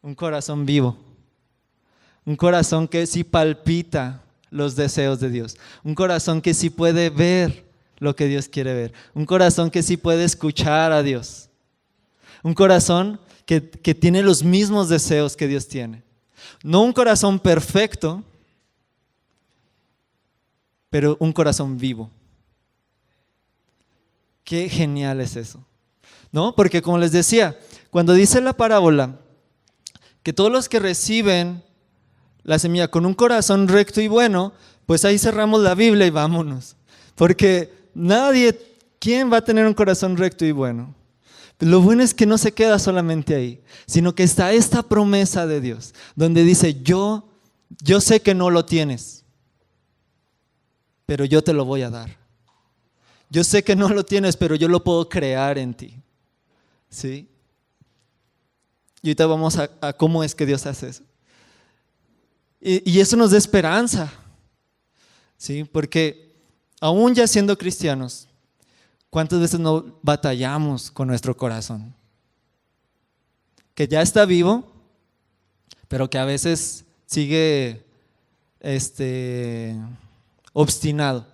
un corazón vivo, un corazón que sí palpita los deseos de Dios, un corazón que sí puede ver lo que Dios quiere ver, un corazón que sí puede escuchar a Dios, un corazón que tiene los mismos deseos que Dios tiene. No un corazón perfecto, pero un corazón vivo. Qué genial es eso, ¿no? Porque como les decía, cuando dice la parábola que todos los que reciben la semilla con un corazón recto y bueno, pues ahí cerramos la Biblia y vámonos. Porque ¿quién va a tener un corazón recto y bueno? Lo bueno es que no se queda solamente ahí, sino que está esta promesa de Dios, donde dice, yo sé que no lo tienes, pero yo te lo voy a dar. Yo sé que no lo tienes, pero yo lo puedo crear en ti. ¿Sí? Y ahorita vamos a cómo es que Dios hace eso. Y eso nos da esperanza. ¿Sí? Porque aún ya siendo cristianos, ¿cuántas veces no batallamos con nuestro corazón? Que ya está vivo, pero que a veces sigue obstinado,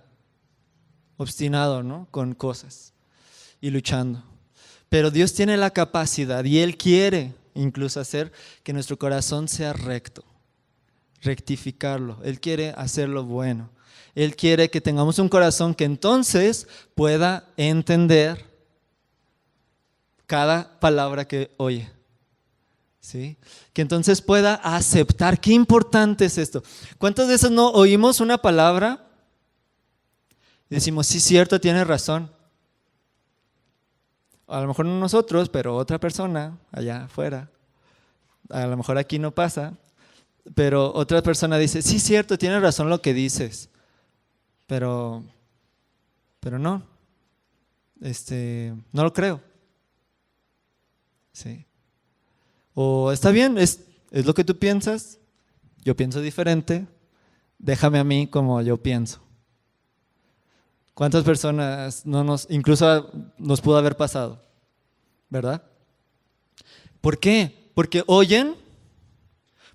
¿no? Con cosas y luchando. Pero Dios tiene la capacidad y Él quiere incluso hacer que nuestro corazón sea recto, rectificarlo. Él quiere hacerlo bueno. Él quiere que tengamos un corazón que entonces pueda entender cada palabra que oye. ¿Sí? Que entonces pueda aceptar. Qué importante es esto. ¿Cuántas veces no oímos una palabra y decimos, sí, cierto, tiene razón? A lo mejor no nosotros, pero otra persona allá afuera. A lo mejor aquí no pasa, pero otra persona dice, sí, cierto, tiene razón lo que dices. Pero no, no lo creo. Sí. O está bien, es lo que tú piensas, yo pienso diferente, déjame a mí como yo pienso. ¿Cuántas personas incluso nos pudo haber pasado? ¿Verdad? ¿Por qué? Porque oyen,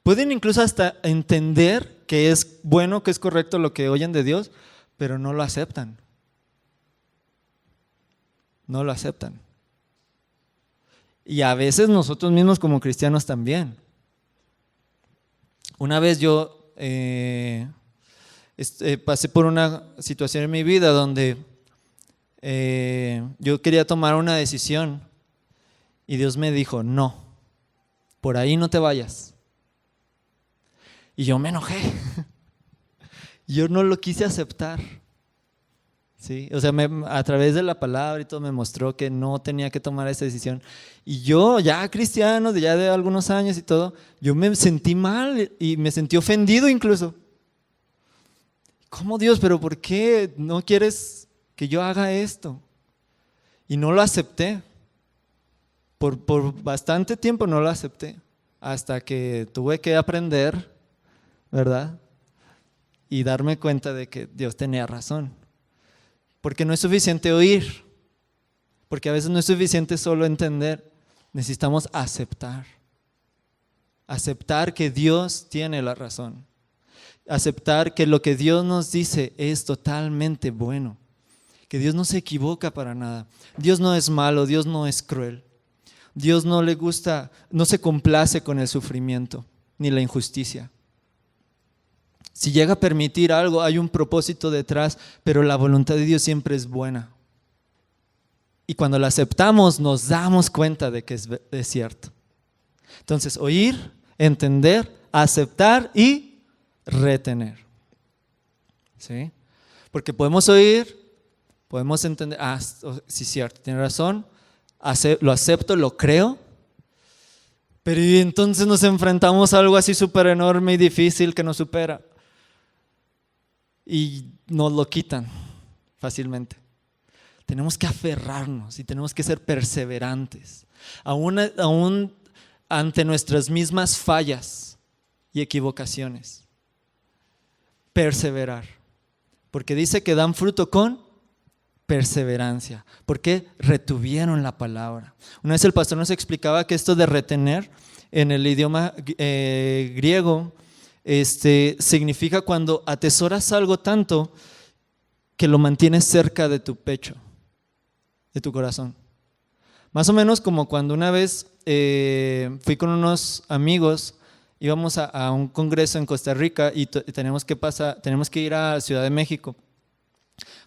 pueden incluso hasta entender que es bueno, que es correcto lo que oyen de Dios, pero no lo aceptan. No lo aceptan. Y a veces nosotros mismos como cristianos también. Una vez yo pasé por una situación en mi vida donde yo quería tomar una decisión y Dios me dijo, no, por ahí no te vayas. Y yo me enojé. Yo no lo quise aceptar. ¿Sí? O sea, a través de la palabra y todo me mostró que no tenía que tomar esa decisión. Y yo, ya cristiano, ya de algunos años y todo, yo me sentí mal y me sentí ofendido incluso. ¿Cómo, Dios? ¿Pero por qué no quieres que yo haga esto? Y no lo acepté. Por bastante tiempo no lo acepté. Hasta que tuve que aprender, ¿verdad? Y darme cuenta de que Dios tenía razón. Porque no es suficiente oír, porque a veces no es suficiente solo entender, necesitamos aceptar que Dios tiene la razón, aceptar que lo que Dios nos dice es totalmente bueno, que Dios no se equivoca para nada, Dios no es malo, Dios no es cruel, Dios no le gusta, no se complace con el sufrimiento ni la injusticia. Si llega a permitir algo, hay un propósito detrás, pero la voluntad de Dios siempre es buena. Y cuando la aceptamos, nos damos cuenta de que es cierto. Entonces, oír, entender, aceptar y retener. ¿Sí? Porque podemos oír, podemos entender, sí, cierto, tiene razón, lo acepto, lo creo, Pero y entonces nos enfrentamos a algo así súper enorme y difícil que nos supera. Y nos lo quitan fácilmente. Tenemos que aferrarnos y tenemos que ser perseverantes. Aún ante nuestras mismas fallas y equivocaciones. Perseverar. Porque dice que dan fruto con perseverancia. Porque retuvieron la palabra. Una vez el pastor nos explicaba que esto de retener en el idioma griego significa cuando atesoras algo tanto que lo mantienes cerca de tu pecho, de tu corazón. Más o menos como cuando una vez fui con unos amigos, íbamos a un congreso en Costa Rica y tenemos que ir a Ciudad de México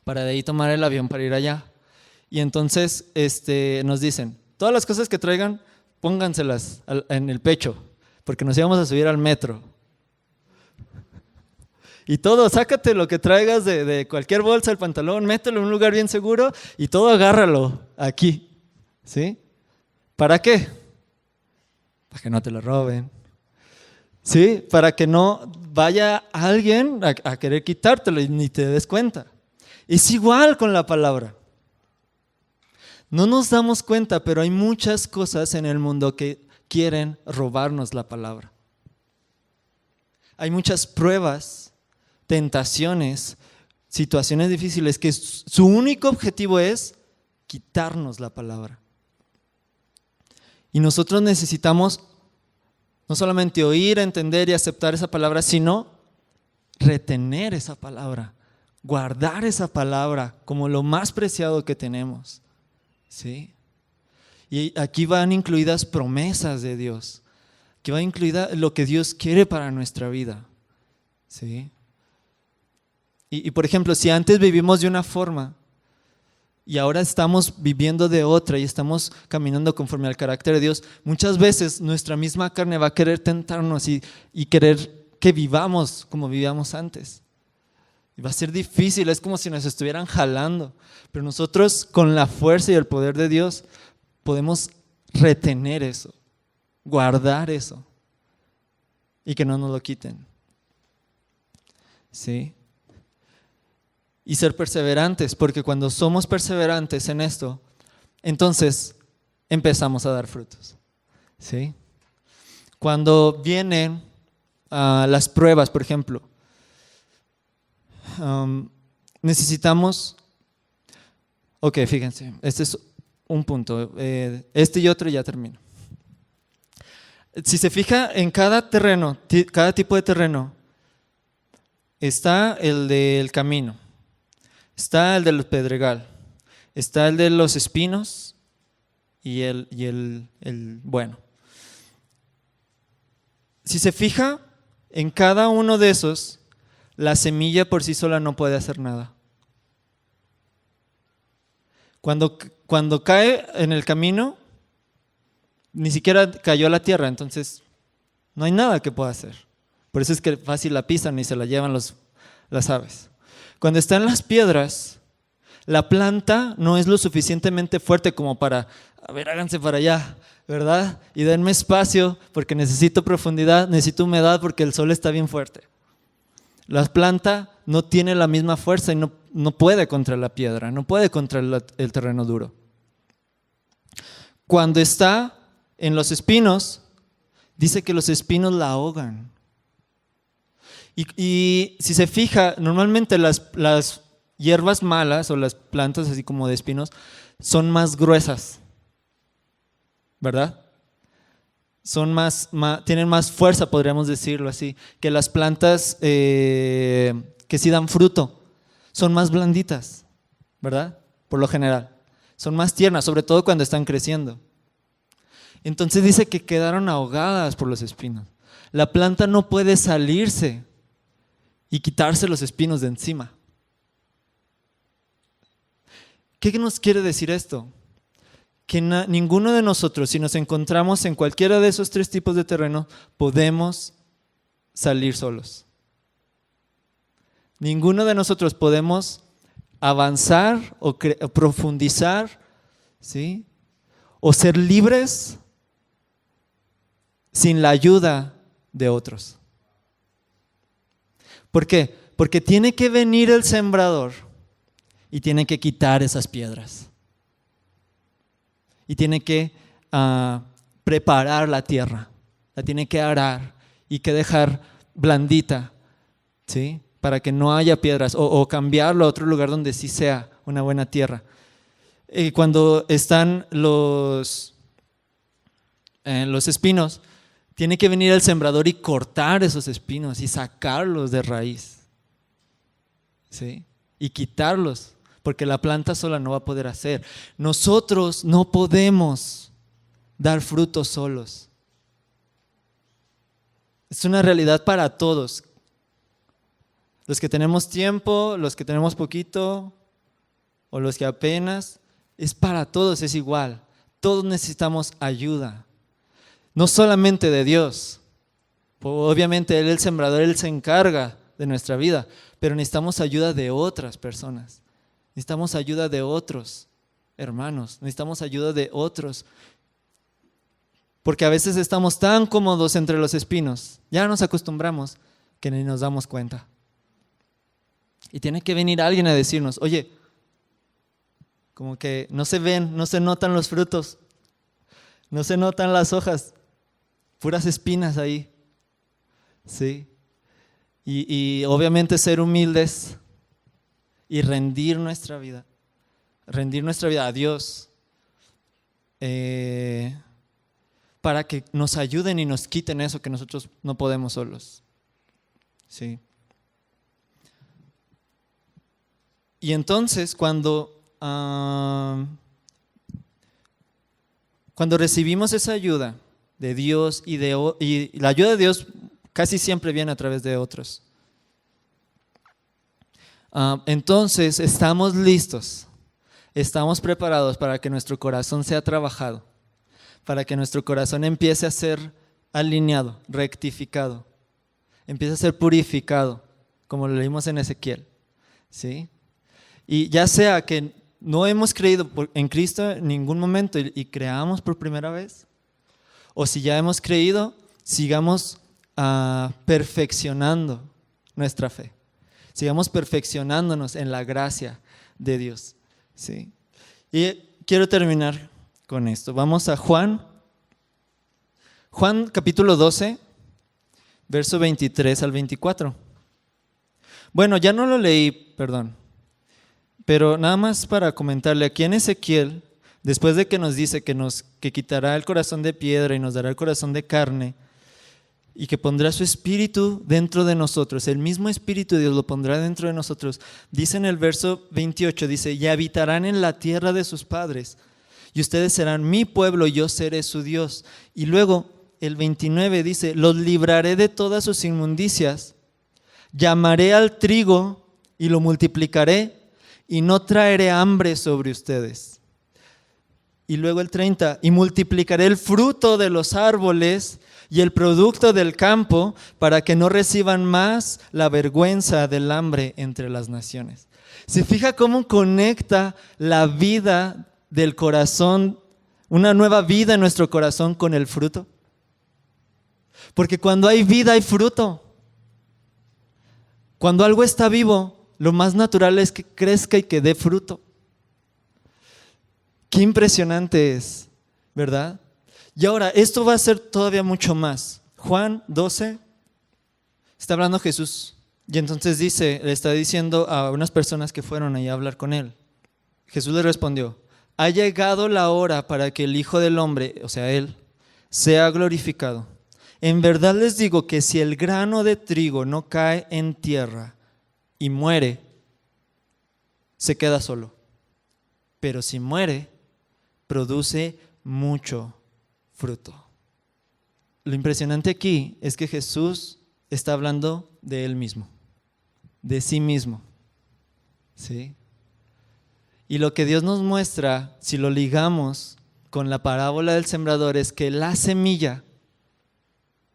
para de ahí tomar el avión para ir allá. Y entonces nos dicen, todas las cosas que traigan, pónganselas en el pecho, porque nos íbamos a subir al metro. Y todo, sácate lo que traigas de cualquier bolsa, el pantalón, mételo en un lugar bien seguro y todo agárralo aquí. ¿Sí? ¿Para qué? Para que no te lo roben. ¿Sí? Para que no vaya alguien a querer quitártelo y ni te des cuenta. Es igual con la palabra. No nos damos cuenta, pero hay muchas cosas en el mundo que quieren robarnos la palabra. Hay muchas pruebas, tentaciones, situaciones difíciles que su único objetivo es quitarnos la palabra. Y nosotros necesitamos no solamente oír, entender y aceptar esa palabra, sino retener esa palabra, guardar esa palabra como lo más preciado que tenemos. ¿Sí? Y aquí van incluidas promesas de Dios, que va incluida lo que Dios quiere para nuestra vida. ¿Sí? Y por ejemplo, si antes vivimos de una forma y ahora estamos viviendo de otra y estamos caminando conforme al carácter de Dios, muchas veces nuestra misma carne va a querer tentarnos y querer que vivamos como vivíamos antes. Y va a ser difícil, es como si nos estuvieran jalando, pero nosotros con la fuerza y el poder de Dios podemos retener eso, guardar eso y que no nos lo quiten. ¿Sí? Y ser perseverantes, porque cuando somos perseverantes en esto, entonces empezamos a dar frutos. ¿Sí? Cuando vienen las pruebas, por ejemplo, necesitamos, fíjense, este es un punto, este y otro y ya termino. Si se fija en cada terreno, cada tipo de terreno, está el del camino, está el del pedregal, está el de los espinos y el bueno. Si se fija en cada uno de esos, la semilla por sí sola no puede hacer nada. Cuando cae en el camino, ni siquiera cayó a la tierra, entonces no hay nada que pueda hacer. Por eso es que fácil la pisan y se la llevan las aves. Cuando está en las piedras, la planta no es lo suficientemente fuerte como para, háganse para allá, ¿verdad? Y denme espacio porque necesito profundidad, necesito humedad porque el sol está bien fuerte. La planta no tiene la misma fuerza y no puede contra la piedra, no puede contra el terreno duro. Cuando está en los espinos, dice que los espinos la ahogan. Y si se fija, normalmente las hierbas malas o las plantas así como de espinos son más gruesas, ¿verdad? Tienen más fuerza, podríamos decirlo así, que las plantas que sí dan fruto. Son más blanditas, ¿verdad? Por lo general. Son más tiernas, sobre todo cuando están creciendo. Entonces dice que quedaron ahogadas por los espinos. La planta no puede salirse y quitarse los espinos de encima. ¿Qué nos quiere decir esto? Que ninguno de nosotros, si nos encontramos en cualquiera de esos tres tipos de terreno, podemos salir solos. Ninguno de nosotros podemos avanzar o profundizar, ¿sí? O ser libres sin la ayuda de otros. ¿Por qué? Porque tiene que venir el sembrador y tiene que quitar esas piedras. Y tiene que preparar la tierra, la tiene que arar y que dejar blandita, ¿sí? Para que no haya piedras o cambiarlo a otro lugar donde sí sea una buena tierra. Cuando están los espinos, tiene que venir el sembrador y cortar esos espinos y sacarlos de raíz, ¿sí? Y quitarlos, porque la planta sola no va a poder hacer. Nosotros no podemos dar frutos solos. Es una realidad para todos. Los que tenemos tiempo, los que tenemos poquito, o los que apenas, es para todos, es igual. Todos necesitamos ayuda. No solamente de Dios. Obviamente Él, el sembrador, Él se encarga de nuestra vida, pero necesitamos ayuda de otras personas. Necesitamos ayuda de otros hermanos, necesitamos ayuda de otros. Porque a veces estamos tan cómodos entre los espinos, ya nos acostumbramos que ni nos damos cuenta. Y tiene que venir alguien a decirnos, oye, como que no se ven, no se notan los frutos, no se notan las hojas, puras espinas ahí, ¿sí? Y obviamente ser humildes y rendir nuestra vida a Dios para que nos ayuden y nos quiten eso que nosotros no podemos solos, ¿sí? Y entonces cuando recibimos esa ayuda de Dios y la ayuda de Dios casi siempre viene a través de otros. Entonces estamos listos, estamos preparados para que nuestro corazón sea trabajado, para que nuestro corazón empiece a ser alineado, rectificado, empiece a ser purificado, como lo leímos en Ezequiel, ¿sí? Y ya sea que no hemos creído en Cristo en ningún momento y creamos por primera vez, o si ya hemos creído, sigamos perfeccionando nuestra fe. Sigamos perfeccionándonos en la gracia de Dios, ¿sí? Y quiero terminar con esto. Vamos a Juan capítulo 12, verso 23 al 24. Bueno, ya no lo leí, perdón. Pero nada más para comentarle, aquí en Ezequiel, después de que nos dice que quitará el corazón de piedra y nos dará el corazón de carne, y que pondrá su espíritu dentro de nosotros, el mismo espíritu de Dios lo pondrá dentro de nosotros, dice en el verso 28, dice, y habitarán en la tierra de sus padres, y ustedes serán mi pueblo, y yo seré su Dios. Y luego el 29 dice, los libraré de todas sus inmundicias, llamaré al trigo y lo multiplicaré, y no traeré hambre sobre ustedes. Y luego el 30, y multiplicaré el fruto de los árboles y el producto del campo para que no reciban más la vergüenza del hambre entre las naciones. ¿Se fija cómo conecta la vida del corazón, una nueva vida en nuestro corazón con el fruto? Porque cuando hay vida hay fruto. Cuando algo está vivo, lo más natural es que crezca y que dé fruto. Qué impresionante es, ¿verdad? Y ahora, esto va a ser todavía mucho más. Juan 12, está hablando Jesús. Y entonces le está diciendo a unas personas que fueron ahí a hablar con él. Jesús le respondió, ha llegado la hora para que el Hijo del Hombre, o sea, Él, sea glorificado. En verdad les digo que si el grano de trigo no cae en tierra y muere, se queda solo. Pero si muere, produce mucho fruto. Lo impresionante aquí es que Jesús está hablando de Él mismo, de sí mismo, ¿sí? Y lo que Dios nos muestra, si lo ligamos con la parábola del sembrador, es que la semilla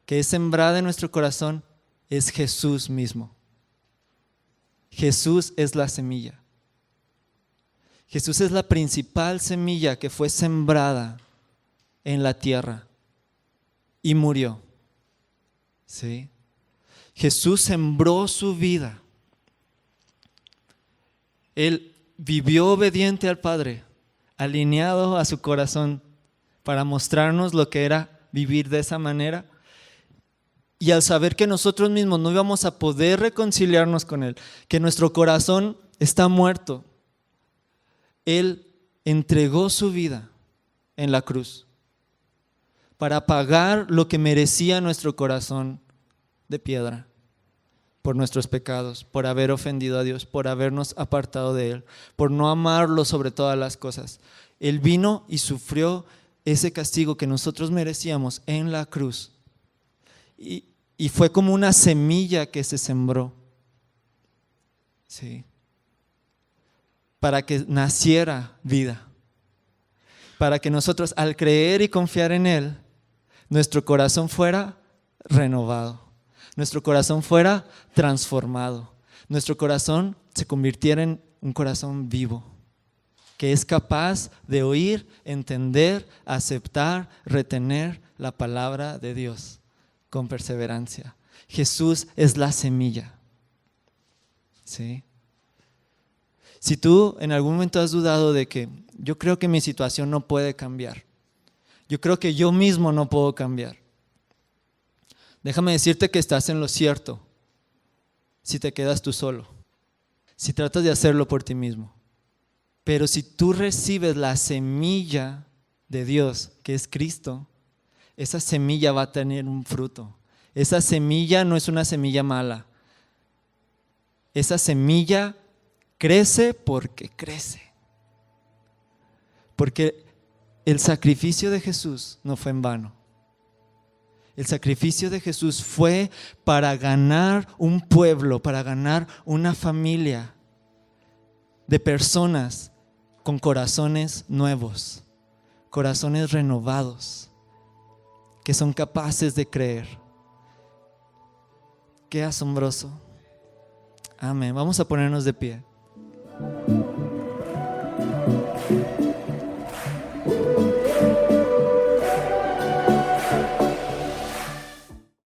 que es sembrada en nuestro corazón es Jesús mismo. Jesús es la semilla. Jesús es la principal semilla que fue sembrada en la tierra. y murió. ¿Sí? Jesús sembró su vida. Él vivió obediente al Padre, alineado a su corazón para mostrarnos lo que era vivir de esa manera. Y al saber que nosotros mismos no íbamos a poder reconciliarnos con Él, que nuestro corazón está muerto, Él entregó su vida en la cruz para pagar lo que merecía nuestro corazón de piedra por nuestros pecados, por haber ofendido a Dios, por habernos apartado de Él, por no amarlo sobre todas las cosas. Él vino y sufrió ese castigo que nosotros merecíamos en la cruz. Y fue como una semilla que se sembró, ¿sí? Para que naciera vida, para que nosotros al creer y confiar en Él, nuestro corazón fuera renovado, nuestro corazón fuera transformado, nuestro corazón se convirtiera en un corazón vivo, que es capaz de oír, entender, aceptar, retener la palabra de Dios con perseverancia. Jesús es la semilla. ¿Sí? Si tú en algún momento has dudado de que yo creo que mi situación no puede cambiar, yo creo que yo mismo no puedo cambiar, déjame decirte que estás en lo cierto si te quedas tú solo, si tratas de hacerlo por ti mismo. Pero si tú recibes la semilla de Dios, que es Cristo, esa semilla va a tener un fruto. Esa semilla no es una semilla mala. Esa semilla crece porque crece. Porque el sacrificio de Jesús no fue en vano. El sacrificio de Jesús fue para ganar un pueblo, para ganar una familia de personas con corazones nuevos, corazones renovados, que son capaces de creer. Qué asombroso. Amén. Vamos a ponernos de pie.